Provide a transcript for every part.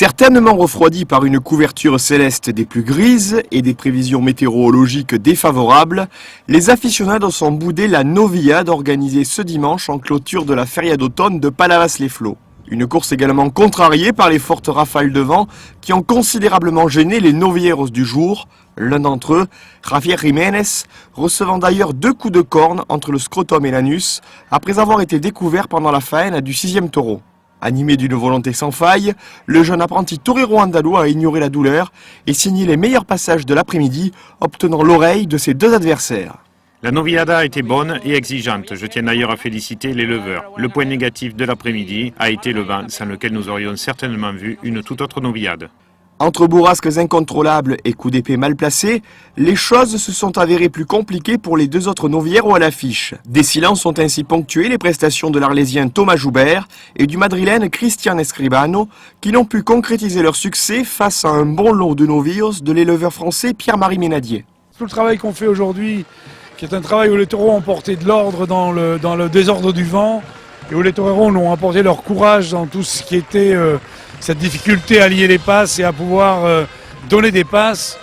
Certainement refroidi par une couverture céleste des plus grises et des prévisions météorologiques défavorables, les aficionados ont boudé la Noviade organisée ce dimanche en clôture de la feria d'automne de Palavas-les-Flots. Une course également contrariée par les fortes rafales de vent qui ont considérablement gêné les novilleros du jour, l'un d'entre eux, Javier Jiménez, recevant d'ailleurs 2 coups de corne entre le scrotum et l'anus après avoir été découvert pendant la faena du 6e taureau. Animé d'une volonté sans faille, le jeune apprenti torero andalou a ignoré la douleur et signé les meilleurs passages de l'après-midi, obtenant l'oreille de ses 2 adversaires. La noviada a été bonne et exigeante. Je tiens d'ailleurs à féliciter les leveurs. Le point négatif de l'après-midi a été le vent, sans lequel nous aurions certainement vu une toute autre noviade. Entre bourrasques incontrôlables et coups d'épée mal placés, les choses se sont avérées plus compliquées pour les 2 autres novilleros à l'affiche. Des silences ont ainsi ponctué les prestations de l'Arlésien Thomas Joubert et du Madrilène Cristian Escribano, qui n'ont pu concrétiser leur succès face à un bon lot de novillos de l'éleveur français Pierre-Marie Ménadier. Tout le travail qu'on fait aujourd'hui, qui est un travail où les taureaux ont porté de l'ordre dans le désordre du vent, et où les toreros ont apporté leur courage dans tout ce qui était cette difficulté à lier les passes et à pouvoir donner des passes,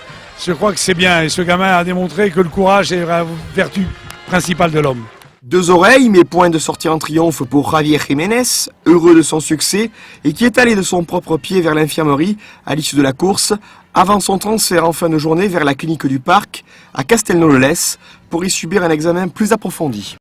je crois que c'est bien. Et ce gamin a démontré que le courage est la vertu principale de l'homme. 2 oreilles, mais point de sortie en triomphe pour Javier Jiménez, heureux de son succès et qui est allé de son propre pied vers l'infirmerie à l'issue de la course, avant son transfert en fin de journée vers la clinique du parc à Castelnau-le-Lez pour y subir un examen plus approfondi.